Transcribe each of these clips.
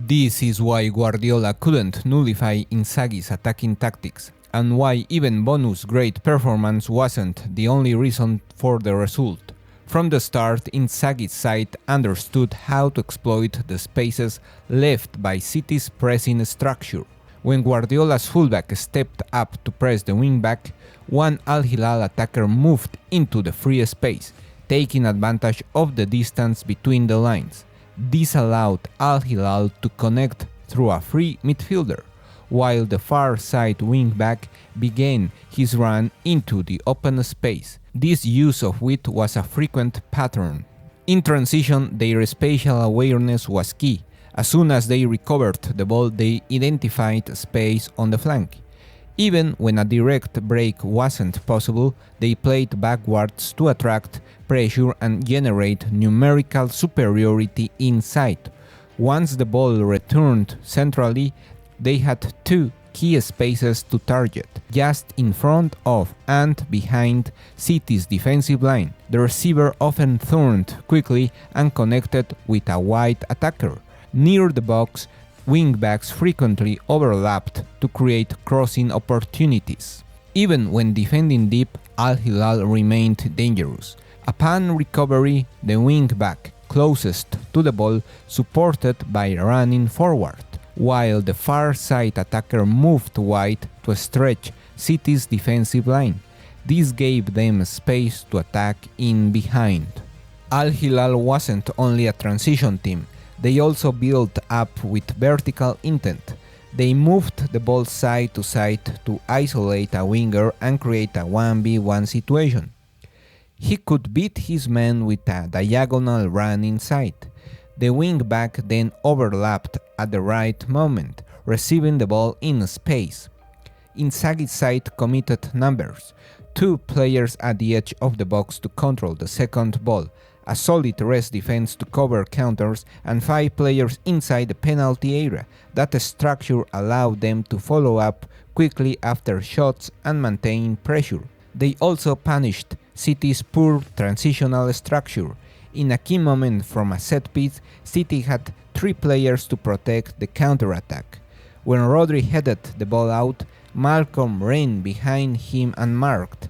This is why Guardiola couldn't nullify Inzaghi's attacking tactics, and why even Bonu's great performance wasn't the only reason for the result. From the start, Inzaghi's side understood how to exploit the spaces left by City's pressing structure. When Guardiola's fullback stepped up to press the wingback, one Al Hilal attacker moved into the free space, taking advantage of the distance between the lines. This allowed Al Hilal to connect through a free midfielder, while the far side wingback began his run into the open space. This use of width was a frequent pattern. In transition, their spatial awareness was key. As soon as they recovered the ball, they identified space on the flank. Even when a direct break wasn't possible, they played backwards to attract pressure and generate numerical superiority inside. Once the ball returned centrally, they had two key spaces to target, just in front of and behind City's defensive line. The receiver often turned quickly and connected with a wide attacker. Near the box, wingbacks frequently overlapped to create crossing opportunities. Even when defending deep, Al Hilal remained dangerous. Upon recovery, the wingback closest to the ball supported by running forward, while the far side attacker moved wide to stretch City's defensive line. This gave them space to attack in behind. Al Hilal wasn't only a transition team. They also built up with vertical intent. They moved the ball side to side to isolate a winger and create a 1v1 situation. He could beat his man with a diagonal run inside. The wingback then overlapped at the right moment, receiving the ball in space. Inzaghi's side committed numbers: 2 players at the edge of the box to control the second ball, a solid rest defense to cover counters, and 5 players inside the penalty area. That structure allowed them to follow up quickly after shots and maintain pressure. They also punished City's poor transitional structure. In a key moment from a set piece, City had 3 players to protect the counter-attack. When Rodri headed the ball out, Malcolm ran behind him and marked.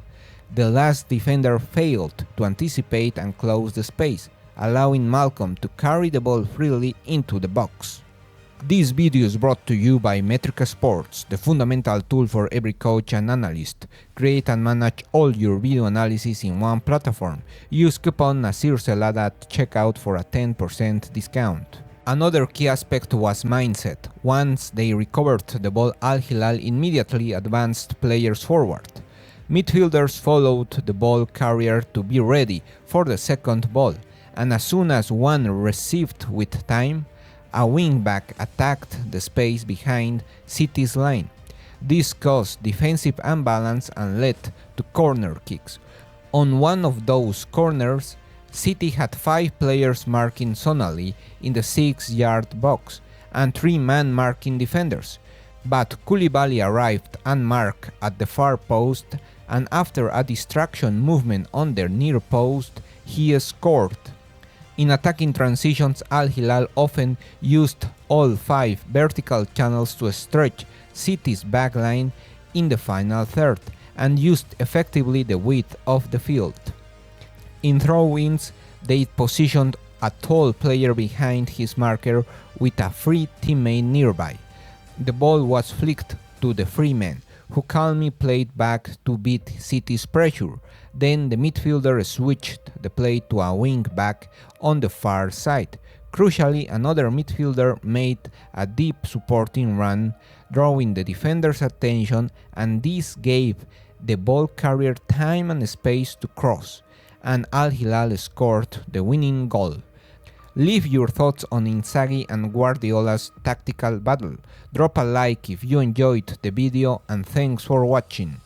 The last defender failed to anticipate and close the space, allowing Malcolm to carry the ball freely into the box. This video is brought to you by Metrica Sports, the fundamental tool for every coach and analyst. Create and manage all your video analysis in one platform. Use coupon NASIRCELADA at checkout for a 10% discount. Another key aspect was mindset. Once they recovered the ball, Al Hilal immediately advanced players forward. Midfielders followed the ball carrier to be ready for the second ball, and as soon as one received with time, a wingback attacked the space behind City's line. This caused defensive imbalance and led to corner kicks. On one of those corners, City had 5 players marking zonally in the 6-yard box and 3 man marking defenders. But Koulibaly arrived unmarked at the far post, and after a distraction movement on their near post, he scored. In attacking transitions, Al Hilal often used all 5 vertical channels to stretch City's backline in the final third, and used effectively the width of the field. In throw-ins, they positioned a tall player behind his marker with a free teammate nearby. The ball was flicked to the free man, who calmly played back to beat City's pressure. Then the midfielder switched the play to a wing back on the far side. Crucially, another midfielder made a deep supporting run, drawing the defender's attention, and this gave the ball carrier time and space to cross, and Al Hilal scored the winning goal. Leave your thoughts on Inzaghi and Guardiola's tactical battle. Drop a like if you enjoyed the video, and thanks for watching.